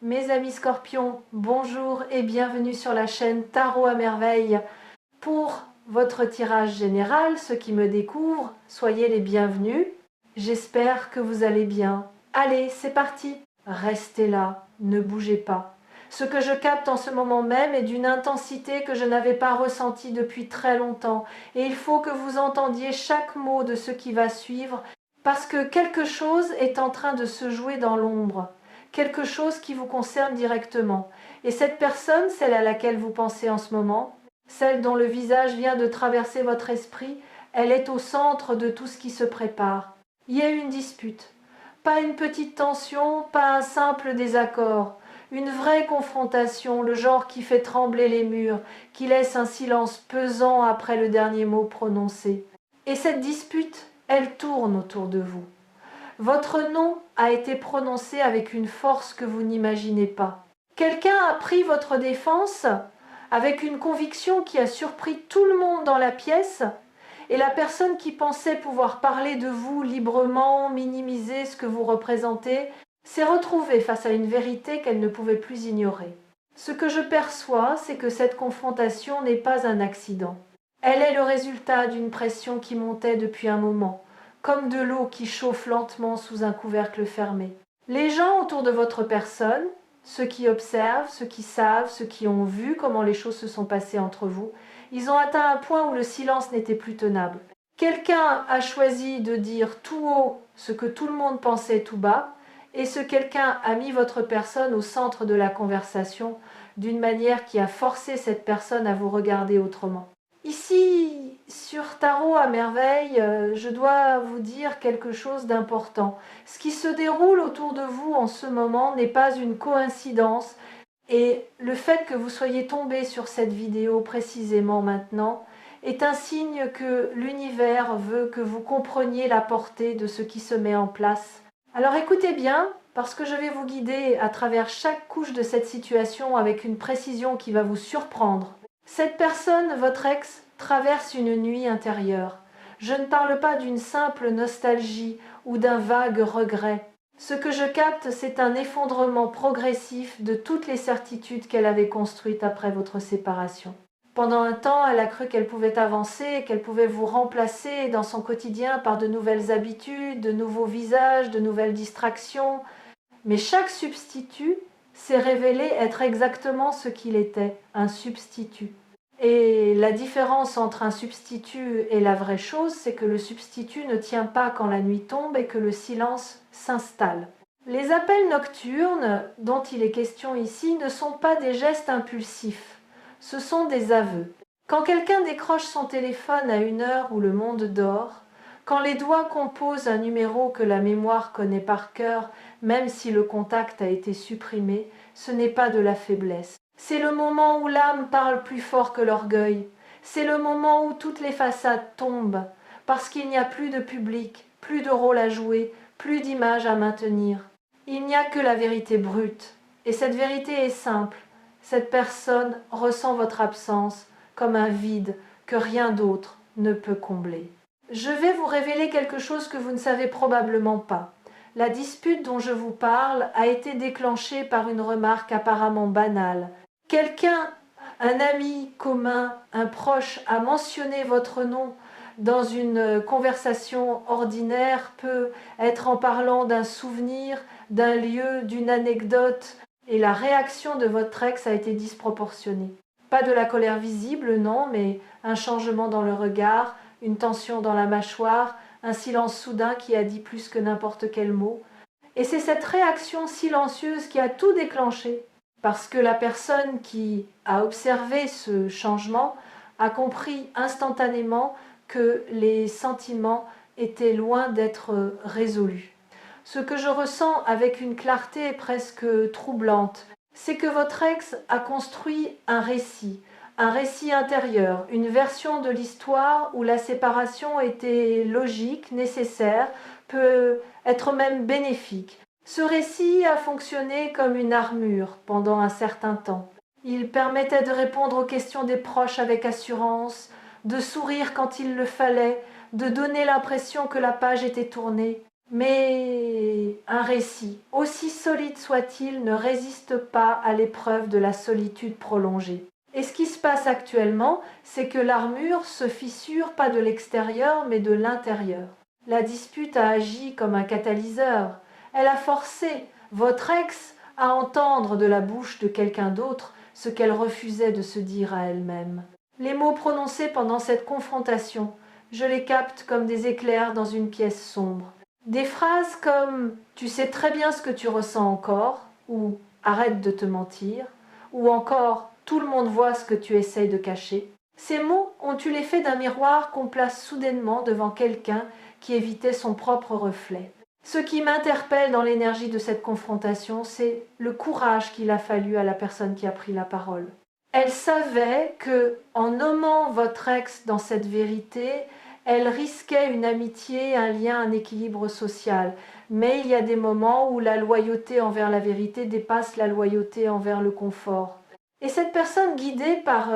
Mes amis scorpions, bonjour et bienvenue sur la chaîne Tarot à merveille. Pour votre tirage général, ceux qui me découvrent, soyez les bienvenus. J'espère que vous allez bien. Allez, c'est parti. Restez là, ne bougez pas. Ce que je capte en ce moment même est d'une intensité que je n'avais pas ressentie depuis très longtemps. Et il faut que vous entendiez chaque mot de ce qui va suivre, parce que quelque chose est en train de se jouer dans l'ombre. Quelque chose qui vous concerne directement. Et cette personne, celle à laquelle vous pensez en ce moment, celle dont le visage vient de traverser votre esprit, elle est au centre de tout ce qui se prépare. Il y a eu une dispute. Pas une petite tension, pas un simple désaccord. Une vraie confrontation, le genre qui fait trembler les murs, qui laisse un silence pesant après le dernier mot prononcé. Et cette dispute, elle tourne autour de vous. Votre nom a été prononcé avec une force que vous n'imaginez pas. Quelqu'un a pris votre défense avec une conviction qui a surpris tout le monde dans la pièce, et la personne qui pensait pouvoir parler de vous librement, minimiser ce que vous représentez, s'est retrouvée face à une vérité qu'elle ne pouvait plus ignorer. Ce que je perçois, c'est que cette confrontation n'est pas un accident. Elle est le résultat d'une pression qui montait depuis un moment, comme de l'eau qui chauffe lentement sous un couvercle fermé. Les gens autour de votre personne, ceux qui observent, ceux qui savent, ceux qui ont vu comment les choses se sont passées entre vous, ils ont atteint un point où le silence n'était plus tenable. Quelqu'un a choisi de dire tout haut ce que tout le monde pensait tout bas, et ce quelqu'un a mis votre personne au centre de la conversation d'une manière qui a forcé cette personne à vous regarder autrement. Ici, sur Tarot à merveille, je dois vous dire quelque chose d'important. Ce qui se déroule autour de vous en ce moment n'est pas une coïncidence, et le fait que vous soyez tombé sur cette vidéo précisément maintenant est un signe que l'univers veut que vous compreniez la portée de ce qui se met en place. Alors écoutez bien, parce que je vais vous guider à travers chaque couche de cette situation avec une précision qui va vous surprendre. Cette personne, votre ex, traverse une nuit intérieure. Je ne parle pas d'une simple nostalgie ou d'un vague regret. Ce que je capte, c'est un effondrement progressif de toutes les certitudes qu'elle avait construites après votre séparation. Pendant un temps, elle a cru qu'elle pouvait avancer, qu'elle pouvait vous remplacer dans son quotidien par de nouvelles habitudes, de nouveaux visages, de nouvelles distractions. Mais chaque substitut s'est révélé être exactement ce qu'il était, un substitut. Et la différence entre un substitut et la vraie chose, c'est que le substitut ne tient pas quand la nuit tombe et que le silence s'installe. Les appels nocturnes dont il est question ici ne sont pas des gestes impulsifs, ce sont des aveux. Quand quelqu'un décroche son téléphone à une heure où le monde dort, quand les doigts composent un numéro que la mémoire connaît par cœur, même si le contact a été supprimé, ce n'est pas de la faiblesse. C'est le moment où l'âme parle plus fort que l'orgueil. C'est le moment où toutes les façades tombent, parce qu'il n'y a plus de public, plus de rôle à jouer, plus d'image à maintenir. Il n'y a que la vérité brute. Et cette vérité est simple. Cette personne ressent votre absence comme un vide que rien d'autre ne peut combler. Je vais vous révéler quelque chose que vous ne savez probablement pas. La dispute dont je vous parle a été déclenchée par une remarque apparemment banale. Quelqu'un, un ami commun, un proche, a mentionné votre nom dans une conversation ordinaire, peut être en parlant d'un souvenir, d'un lieu, d'une anecdote, et la réaction de votre ex a été disproportionnée. Pas de la colère visible, non, mais un changement dans le regard, une tension dans la mâchoire, un silence soudain qui a dit plus que n'importe quel mot. Et c'est cette réaction silencieuse qui a tout déclenché, parce que la personne qui a observé ce changement a compris instantanément que les sentiments étaient loin d'être résolus. Ce que je ressens avec une clarté presque troublante, c'est que votre ex a construit un récit intérieur, une version de l'histoire où la séparation était logique, nécessaire, peut être même bénéfique. Ce récit a fonctionné comme une armure pendant un certain temps. Il permettait de répondre aux questions des proches avec assurance, de sourire quand il le fallait, de donner l'impression que la page était tournée. Mais un récit, aussi solide soit-il, ne résiste pas à l'épreuve de la solitude prolongée. Et ce qui se passe actuellement, c'est que l'armure se fissure pas de l'extérieur, mais de l'intérieur. La dispute a agi comme un catalyseur. Elle a forcé votre ex à entendre de la bouche de quelqu'un d'autre ce qu'elle refusait de se dire à elle-même. Les mots prononcés pendant cette confrontation, je les capte comme des éclairs dans une pièce sombre. Des phrases comme « tu sais très bien ce que tu ressens encore » ou « arrête de te mentir » ou encore « tout le monde voit ce que tu essayes de cacher ». Ces mots ont eu l'effet d'un miroir qu'on place soudainement devant quelqu'un qui évitait son propre reflet. Ce qui m'interpelle dans l'énergie de cette confrontation, c'est le courage qu'il a fallu à la personne qui a pris la parole. Elle savait que, en nommant votre ex dans cette vérité, elle risquait une amitié, un lien, un équilibre social. Mais il y a des moments où la loyauté envers la vérité dépasse la loyauté envers le confort. Et cette personne, guidée par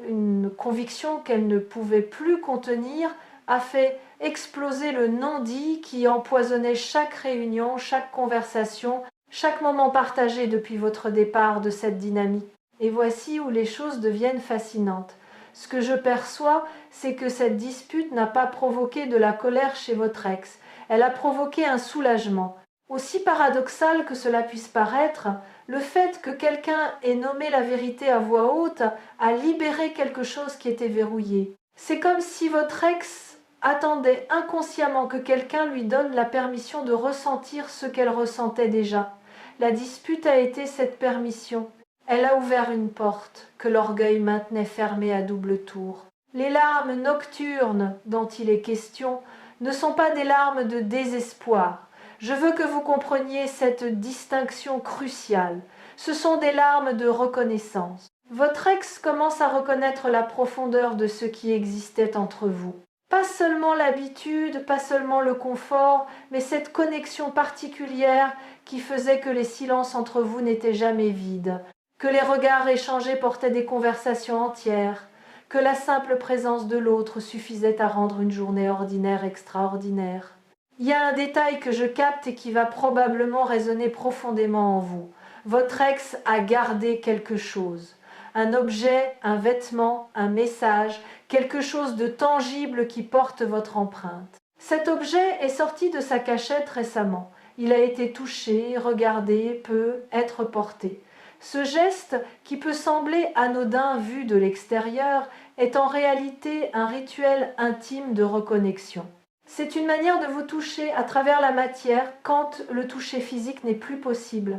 une conviction qu'elle ne pouvait plus contenir, a fait exploser le non-dit qui empoisonnait chaque réunion, chaque conversation, chaque moment partagé depuis votre départ de cette dynamique. Et voici où les choses deviennent fascinantes. Ce que je perçois, c'est que cette dispute n'a pas provoqué de la colère chez votre ex. Elle a provoqué un soulagement. Aussi paradoxal que cela puisse paraître, le fait que quelqu'un ait nommé la vérité à voix haute a libéré quelque chose qui était verrouillé. C'est comme si votre ex attendait inconsciemment que quelqu'un lui donne la permission de ressentir ce qu'elle ressentait déjà. La dispute a été cette permission. Elle a ouvert une porte que l'orgueil maintenait fermée à double tour. Les larmes nocturnes dont il est question ne sont pas des larmes de désespoir. Je veux que vous compreniez cette distinction cruciale. Ce sont des larmes de reconnaissance. Votre ex commence à reconnaître la profondeur de ce qui existait entre vous. Pas seulement l'habitude, pas seulement le confort, mais cette connexion particulière qui faisait que les silences entre vous n'étaient jamais vides, que les regards échangés portaient des conversations entières, que la simple présence de l'autre suffisait à rendre une journée ordinaire extraordinaire. Il y a un détail que je capte et qui va probablement résonner profondément en vous. Votre ex a gardé quelque chose. Un objet, un vêtement, un message, quelque chose de tangible qui porte votre empreinte. Cet objet est sorti de sa cachette récemment. Il a été touché, regardé, peut être porté. Ce geste, qui peut sembler anodin vu de l'extérieur, est en réalité un rituel intime de reconnexion. C'est une manière de vous toucher à travers la matière quand le toucher physique n'est plus possible.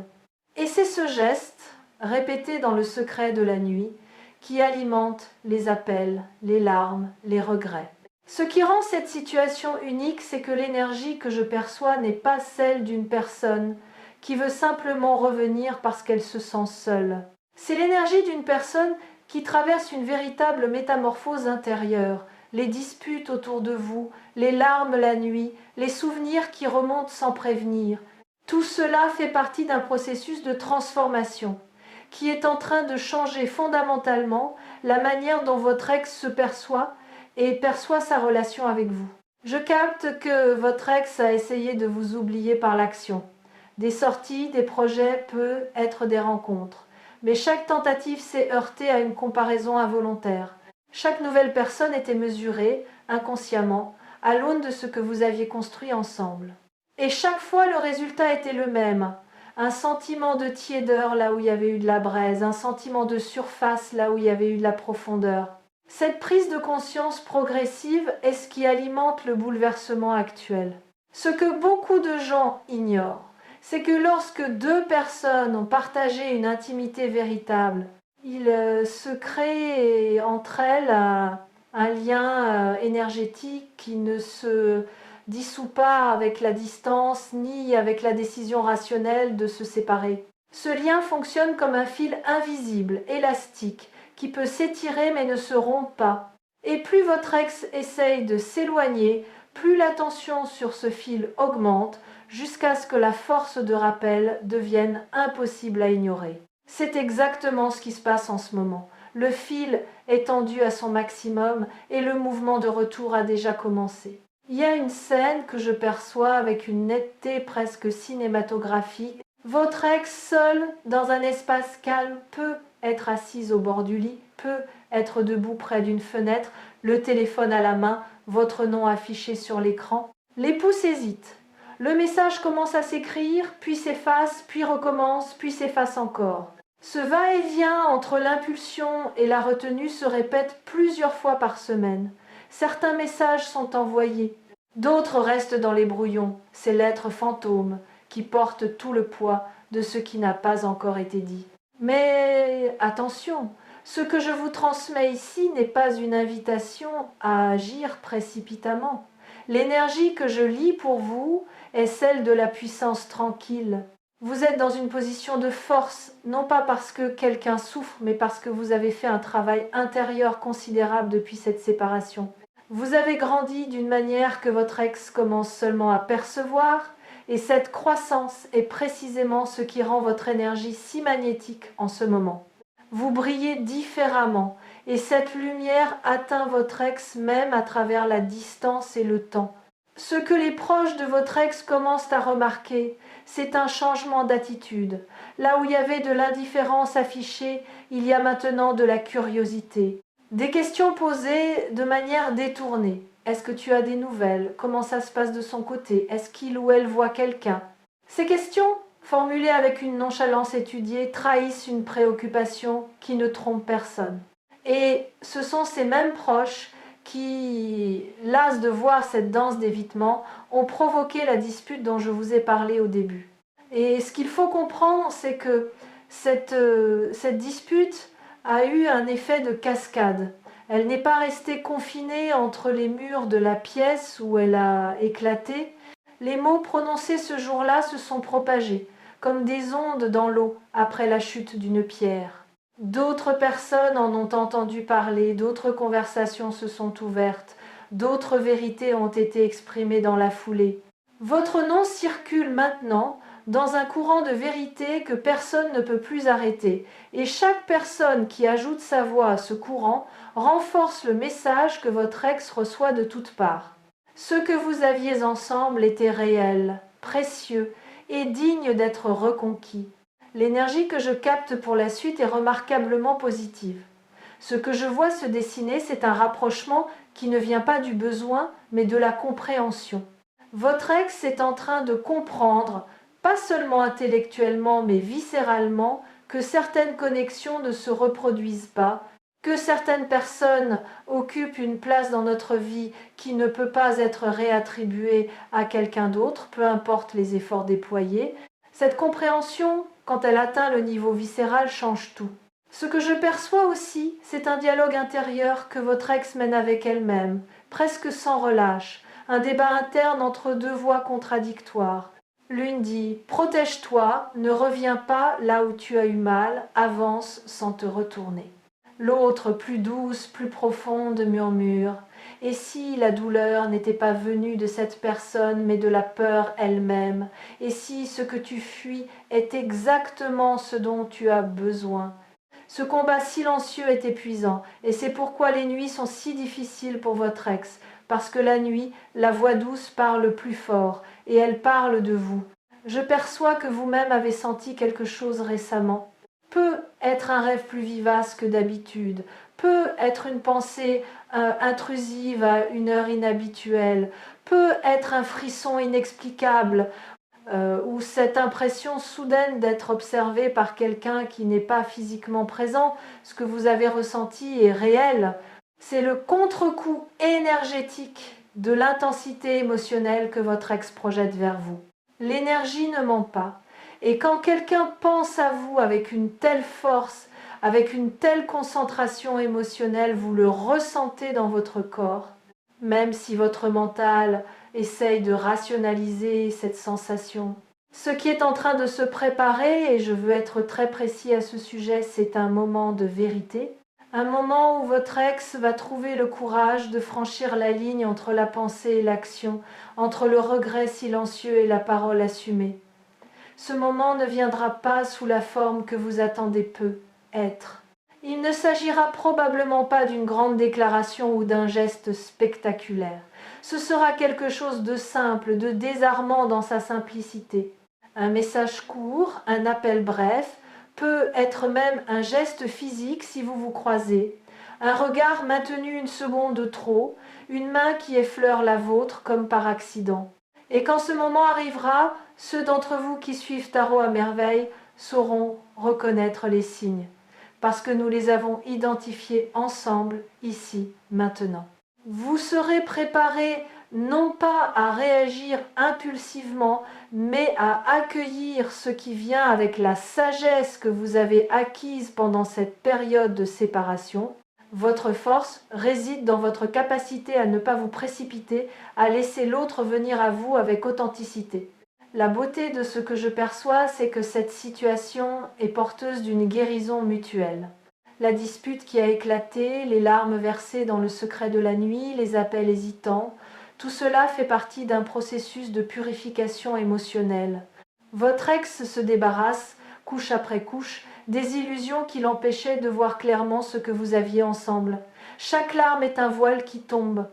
Et c'est ce geste, répété dans le secret de la nuit, qui alimente les appels, les larmes, les regrets. Ce qui rend cette situation unique, c'est que l'énergie que je perçois n'est pas celle d'une personne qui veut simplement revenir parce qu'elle se sent seule. C'est l'énergie d'une personne qui traverse une véritable métamorphose intérieure, les disputes autour de vous, les larmes la nuit, les souvenirs qui remontent sans prévenir. Tout cela fait partie d'un processus de transformation qui est en train de changer fondamentalement la manière dont votre ex se perçoit et perçoit sa relation avec vous. Je capte que votre ex a essayé de vous oublier par l'action. Des sorties, des projets peuvent être des rencontres. Mais chaque tentative s'est heurtée à une comparaison involontaire. Chaque nouvelle personne était mesurée, inconsciemment, à l'aune de ce que vous aviez construit ensemble. Et chaque fois, le résultat était le même. Un sentiment de tiédeur là où il y avait eu de la braise, un sentiment de surface là où il y avait eu de la profondeur. Cette prise de conscience progressive est ce qui alimente le bouleversement actuel. Ce que beaucoup de gens ignorent, c'est que lorsque deux personnes ont partagé une intimité véritable, il se crée entre elles un lien énergétique qui ne se dissout pas avec la distance ni avec la décision rationnelle de se séparer. Ce lien fonctionne comme un fil invisible, élastique, qui peut s'étirer mais ne se rompt pas. Et plus votre ex essaye de s'éloigner, plus la tension sur ce fil augmente, jusqu'à ce que la force de rappel devienne impossible à ignorer. C'est exactement ce qui se passe en ce moment. Le fil est tendu à son maximum et le mouvement de retour a déjà commencé. Il y a une scène que je perçois avec une netteté presque cinématographique. Votre ex seul, dans un espace calme, peut être assise au bord du lit, peut être debout près d'une fenêtre, le téléphone à la main, votre nom affiché sur l'écran. L'époux hésite. Le message commence à s'écrire, puis s'efface, puis recommence, puis s'efface encore. Ce va-et-vient entre l'impulsion et la retenue se répète plusieurs fois par semaine. Certains messages sont envoyés, d'autres restent dans les brouillons, ces lettres fantômes qui portent tout le poids de ce qui n'a pas encore été dit. Mais attention, ce que je vous transmets ici n'est pas une invitation à agir précipitamment. L'énergie que je lis pour vous est celle de la puissance tranquille. Vous êtes dans une position de force, non pas parce que quelqu'un souffre, mais parce que vous avez fait un travail intérieur considérable depuis cette séparation. Vous avez grandi d'une manière que votre ex commence seulement à percevoir, et cette croissance est précisément ce qui rend votre énergie si magnétique en ce moment. Vous brillez différemment, et cette lumière atteint votre ex même à travers la distance et le temps. Ce que les proches de votre ex commencent à remarquer, c'est un changement d'attitude. Là où il y avait de l'indifférence affichée, il y a maintenant de la curiosité. Des questions posées de manière détournée. Est-ce que tu as des nouvelles? Comment ça se passe de son côté? Est-ce qu'il ou elle voit quelqu'un? Ces questions, formulées avec une nonchalance étudiée, trahissent une préoccupation qui ne trompe personne. Et ce sont ces mêmes proches qui, las de voir cette danse d'évitement, ont provoqué la dispute dont je vous ai parlé au début. Et ce qu'il faut comprendre, c'est que cette dispute a eu un effet de cascade. Elle n'est pas restée confinée entre les murs de la pièce où elle a éclaté. Les mots prononcés ce jour-là se sont propagés, comme des ondes dans l'eau après la chute d'une pierre. D'autres personnes en ont entendu parler, d'autres conversations se sont ouvertes, d'autres vérités ont été exprimées dans la foulée. Votre nom circule maintenant dans un courant de vérité que personne ne peut plus arrêter, et chaque personne qui ajoute sa voix à ce courant renforce le message que votre ex reçoit de toutes parts. Ce que vous aviez ensemble était réel, précieux et digne d'être reconquis. L'énergie que je capte pour la suite est remarquablement positive. Ce que je vois se dessiner, c'est un rapprochement qui ne vient pas du besoin, mais de la compréhension. Votre ex est en train de comprendre, pas seulement intellectuellement, mais viscéralement, que certaines connexions ne se reproduisent pas, que certaines personnes occupent une place dans notre vie qui ne peut pas être réattribuée à quelqu'un d'autre, peu importe les efforts déployés. Cette compréhension, quand elle atteint le niveau viscéral, change tout. Ce que je perçois aussi, c'est un dialogue intérieur que votre ex mène avec elle-même, presque sans relâche, un débat interne entre deux voix contradictoires. L'une dit « Protège-toi, ne reviens pas là où tu as eu mal, avance sans te retourner ». L'autre, plus douce, plus profonde, murmure « Et si la douleur n'était pas venue de cette personne, mais de la peur elle-même? Et si ce que tu fuis est exactement ce dont tu as besoin ?» Ce combat silencieux est épuisant, et c'est pourquoi les nuits sont si difficiles pour votre ex, parce que la nuit, la voix douce parle plus fort, et elle parle de vous. Je perçois que vous-même avez senti quelque chose récemment. Peut être un rêve plus vivace que d'habitude, peut être une pensée intrusive à une heure inhabituelle, peut être un frisson inexplicable, ou cette impression soudaine d'être observé par quelqu'un qui n'est pas physiquement présent. Ce que vous avez ressenti est réel. C'est le contre-coup énergétique de l'intensité émotionnelle que votre ex projette vers vous. L'énergie ne ment pas. Et quand quelqu'un pense à vous avec une telle force, avec une telle concentration émotionnelle, vous le ressentez dans votre corps, même si votre mental essaye de rationaliser cette sensation. Ce qui est en train de se préparer, et je veux être très précis à ce sujet, c'est un moment de vérité, un moment où votre ex va trouver le courage de franchir la ligne entre la pensée et l'action, entre le regret silencieux et la parole assumée. Ce moment ne viendra pas sous la forme que vous attendez peu, être. Il ne s'agira probablement pas d'une grande déclaration ou d'un geste spectaculaire. Ce sera quelque chose de simple, de désarmant dans sa simplicité. Un message court, un appel bref, peut être même un geste physique si vous vous croisez, un regard maintenu une seconde de trop, une main qui effleure la vôtre comme par accident. Et quand ce moment arrivera, ceux d'entre vous qui suivent Tarot à merveille sauront reconnaître les signes, parce que nous les avons identifiés ensemble, ici, maintenant. Vous serez préparés non pas à réagir impulsivement, mais à accueillir ce qui vient avec la sagesse que vous avez acquise pendant cette période de séparation. Votre force réside dans votre capacité à ne pas vous précipiter, à laisser l'autre venir à vous avec authenticité. La beauté de ce que je perçois, c'est que cette situation est porteuse d'une guérison mutuelle. La dispute qui a éclaté, les larmes versées dans le secret de la nuit, les appels hésitants, tout cela fait partie d'un processus de purification émotionnelle. Votre ex se débarrasse, couche après couche, des illusions qui l'empêchaient de voir clairement ce que vous aviez ensemble. Chaque larme est un voile qui tombe.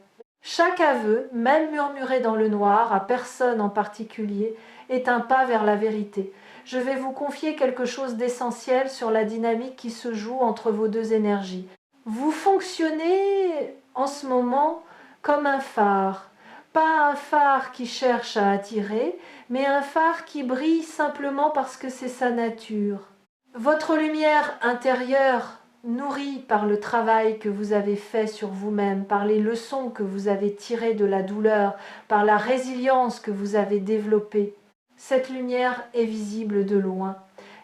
Chaque aveu, même murmuré dans le noir, à personne en particulier, est un pas vers la vérité. Je vais vous confier quelque chose d'essentiel sur la dynamique qui se joue entre vos deux énergies. Vous fonctionnez en ce moment comme un phare. Pas un phare qui cherche à attirer, mais un phare qui brille simplement parce que c'est sa nature. Votre lumière intérieure, nourrie par le travail que vous avez fait sur vous-même, par les leçons que vous avez tirées de la douleur, par la résilience que vous avez développée, cette lumière est visible de loin.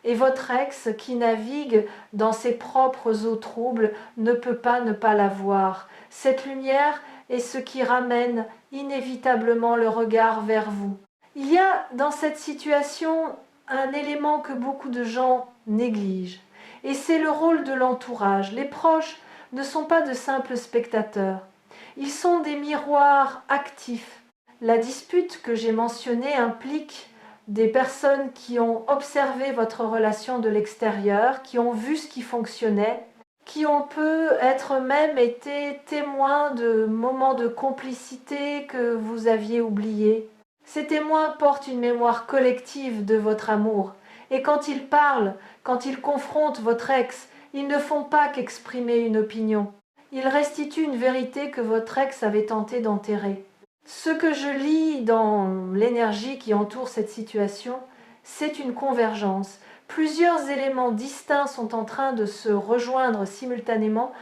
Et votre ex, qui navigue dans ses propres eaux troubles, ne peut pas ne pas la voir. Cette lumière est ce qui ramène inévitablement le regard vers vous. Il y a dans cette situation un élément que beaucoup de gens négligent, et c'est le rôle de l'entourage. Les proches ne sont pas de simples spectateurs, ils sont des miroirs actifs. La dispute que j'ai mentionnée implique des personnes qui ont observé votre relation de l'extérieur, qui ont vu ce qui fonctionnait, qui ont peut-être même été témoins de moments de complicité que vous aviez oubliés. Ces témoins portent une mémoire collective de votre amour. Et quand ils parlent, quand ils confrontent votre ex, ils ne font pas qu'exprimer une opinion. Ils restituent une vérité que votre ex avait tenté d'enterrer. Ce que je lis dans l'énergie qui entoure cette situation, c'est une convergence. Plusieurs éléments distincts sont en train de se rejoindre simultanément.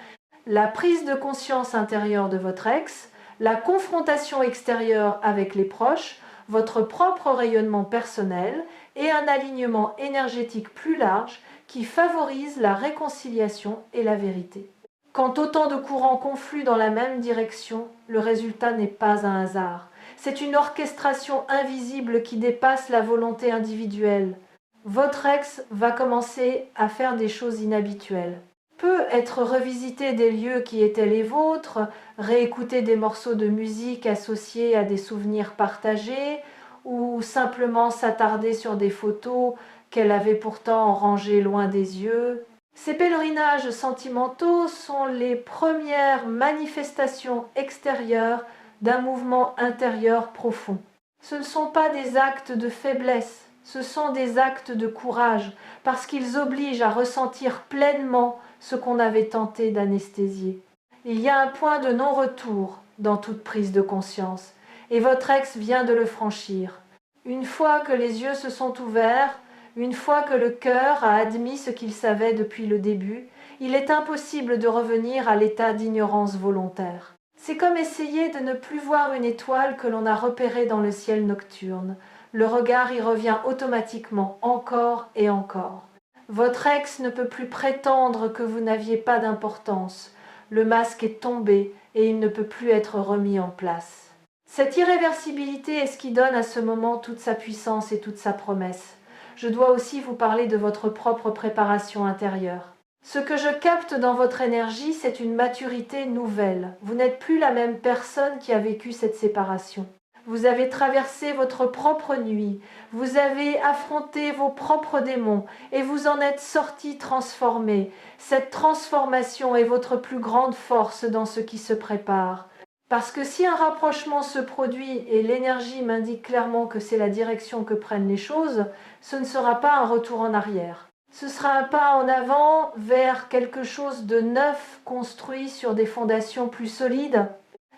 La prise de conscience intérieure de votre ex, la confrontation extérieure avec les proches, votre propre rayonnement personnel et un alignement énergétique plus large qui favorise la réconciliation et la vérité. Quand autant de courants confluent dans la même direction, le résultat n'est pas un hasard. C'est une orchestration invisible qui dépasse la volonté individuelle. Votre ex va commencer à faire des choses inhabituelles. Peut être revisiter des lieux qui étaient les vôtres, réécouter des morceaux de musique associés à des souvenirs partagés, ou simplement s'attarder sur des photos qu'elle avait pourtant rangées loin des yeux. Ces pèlerinages sentimentaux sont les premières manifestations extérieures d'un mouvement intérieur profond. Ce ne sont pas des actes de faiblesse, ce sont des actes de courage, parce qu'ils obligent à ressentir pleinement ce qu'on avait tenté d'anesthésier. Il y a un point de non-retour dans toute prise de conscience, et votre ex vient de le franchir. Une fois que les yeux se sont ouverts, une fois que le cœur a admis ce qu'il savait depuis le début, il est impossible de revenir à l'état d'ignorance volontaire. C'est comme essayer de ne plus voir une étoile que l'on a repérée dans le ciel nocturne. Le regard y revient automatiquement, encore et encore. Votre ex ne peut plus prétendre que vous n'aviez pas d'importance. Le masque est tombé et il ne peut plus être remis en place. Cette irréversibilité est ce qui donne à ce moment toute sa puissance et toute sa promesse. Je dois aussi vous parler de votre propre préparation intérieure. Ce que je capte dans votre énergie, c'est une maturité nouvelle. Vous n'êtes plus la même personne qui a vécu cette séparation. Vous avez traversé votre propre nuit, vous avez affronté vos propres démons et vous en êtes sorti transformé. Cette transformation est votre plus grande force dans ce qui se prépare. Parce que si un rapprochement se produit et l'énergie m'indique clairement que c'est la direction que prennent les choses, ce ne sera pas un retour en arrière. Ce sera un pas en avant vers quelque chose de neuf, construit sur des fondations plus solides.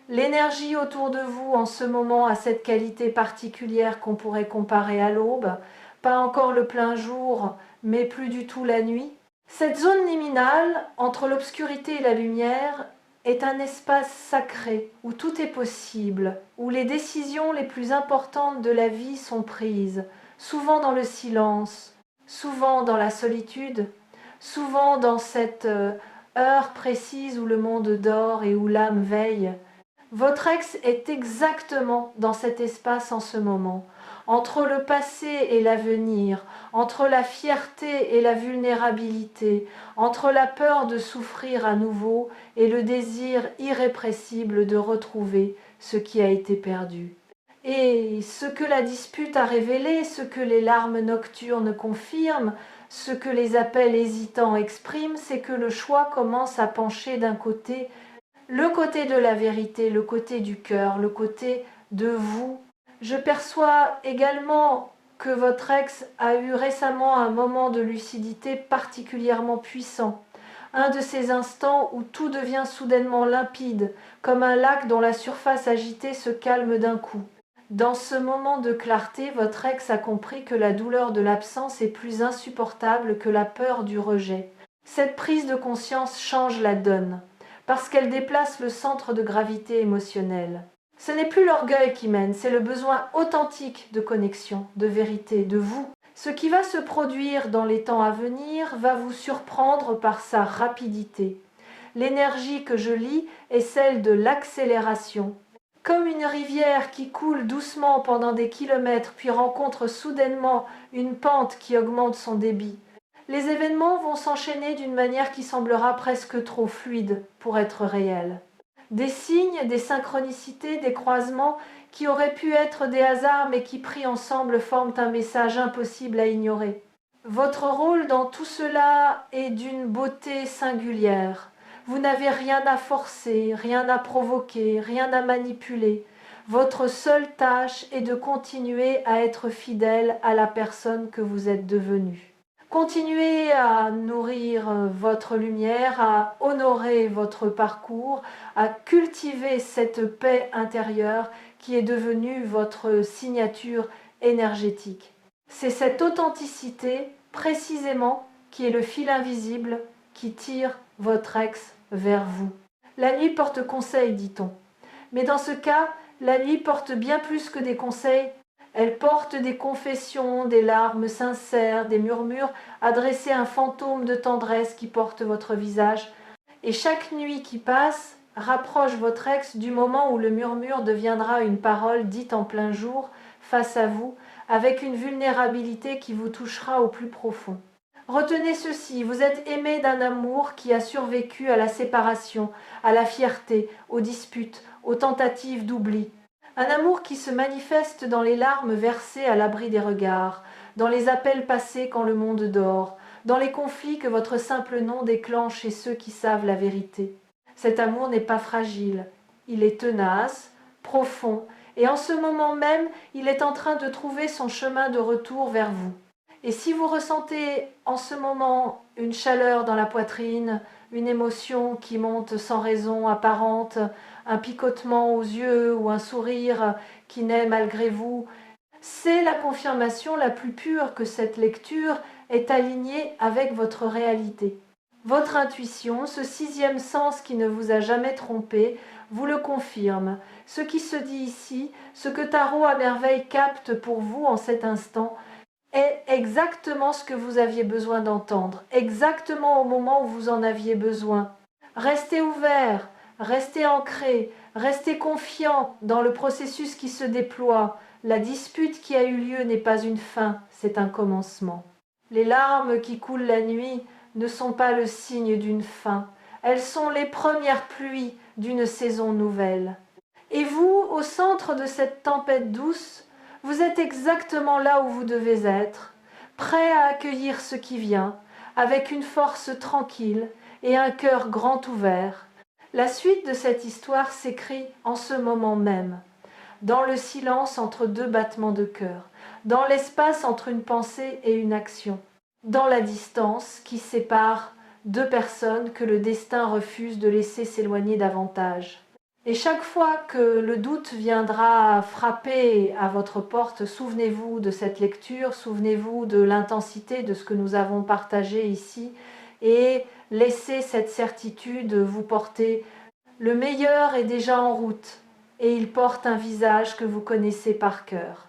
L'énergie autour de vous en ce moment a cette qualité particulière qu'on pourrait comparer à l'aube, pas encore le plein jour, mais plus du tout la nuit. Cette zone liminale, entre l'obscurité et la lumière, est un espace sacré où tout est possible, où les décisions les plus importantes de la vie sont prises, souvent dans le silence, souvent dans la solitude, souvent dans cette heure précise où le monde dort et où l'âme veille. Votre ex est exactement dans cet espace en ce moment, entre le passé et l'avenir, entre la fierté et la vulnérabilité, entre la peur de souffrir à nouveau et le désir irrépressible de retrouver ce qui a été perdu. Et ce que la dispute a révélé, ce que les larmes nocturnes confirment, ce que les appels hésitants expriment, c'est que le choix commence à pencher d'un côté, le côté de la vérité, le côté du cœur, le côté de vous. Je perçois également que votre ex a eu récemment un moment de lucidité particulièrement puissant. Un de ces instants où tout devient soudainement limpide, comme un lac dont la surface agitée se calme d'un coup. Dans ce moment de clarté, votre ex a compris que la douleur de l'absence est plus insupportable que la peur du rejet. Cette prise de conscience change la donne, parce qu'elle déplace le centre de gravité émotionnel. Ce n'est plus l'orgueil qui mène, c'est le besoin authentique de connexion, de vérité, de vous. Ce qui va se produire dans les temps à venir va vous surprendre par sa rapidité. L'énergie que je lis est celle de l'accélération. Comme une rivière qui coule doucement pendant des kilomètres puis rencontre soudainement une pente qui augmente son débit. Les événements vont s'enchaîner d'une manière qui semblera presque trop fluide pour être réelle. Des signes, des synchronicités, des croisements qui auraient pu être des hasards mais qui pris ensemble forment un message impossible à ignorer. Votre rôle dans tout cela est d'une beauté singulière. Vous n'avez rien à forcer, rien à provoquer, rien à manipuler. Votre seule tâche est de continuer à être fidèle à la personne que vous êtes devenue. Continuez à nourrir votre lumière, à honorer votre parcours, à cultiver cette paix intérieure qui est devenue votre signature énergétique. C'est cette authenticité, précisément, qui est le fil invisible qui tire votre ex vers vous. La nuit porte conseil, dit-on. Mais dans ce cas, la nuit porte bien plus que des conseils. Elle porte des confessions, des larmes sincères, des murmures adressés à un fantôme de tendresse qui porte votre visage. Et chaque nuit qui passe rapproche votre ex du moment où le murmure deviendra une parole dite en plein jour, face à vous, avec une vulnérabilité qui vous touchera au plus profond. Retenez ceci, vous êtes aimé d'un amour qui a survécu à la séparation, à la fierté, aux disputes, aux tentatives d'oubli. Un amour qui se manifeste dans les larmes versées à l'abri des regards, dans les appels passés quand le monde dort, dans les conflits que votre simple nom déclenche chez ceux qui savent la vérité. Cet amour n'est pas fragile, il est tenace, profond, et en ce moment même, il est en train de trouver son chemin de retour vers vous. Et si vous ressentez en ce moment une chaleur dans la poitrine, une émotion qui monte sans raison apparente, un picotement aux yeux ou un sourire qui naît malgré vous, c'est la confirmation la plus pure que cette lecture est alignée avec votre réalité. Votre intuition, ce sixième sens qui ne vous a jamais trompé, vous le confirme. Ce qui se dit ici, ce que Tarot à merveille capte pour vous en cet instant, est exactement ce que vous aviez besoin d'entendre, exactement au moment où vous en aviez besoin. Restez ouvert, restez ancré, restez confiant dans le processus qui se déploie. La dispute qui a eu lieu n'est pas une fin, c'est un commencement. Les larmes qui coulent la nuit ne sont pas le signe d'une fin, elles sont les premières pluies d'une saison nouvelle. Et vous, au centre de cette tempête douce, vous êtes exactement là où vous devez être, prêt à accueillir ce qui vient, avec une force tranquille et un cœur grand ouvert. La suite de cette histoire s'écrit en ce moment même, dans le silence entre deux battements de cœur, dans l'espace entre une pensée et une action, dans la distance qui sépare deux personnes que le destin refuse de laisser s'éloigner davantage. Et chaque fois que le doute viendra frapper à votre porte, souvenez-vous de cette lecture, souvenez-vous de l'intensité de ce que nous avons partagé ici et laissez cette certitude vous porter. Le meilleur est déjà en route et il porte un visage que vous connaissez par cœur.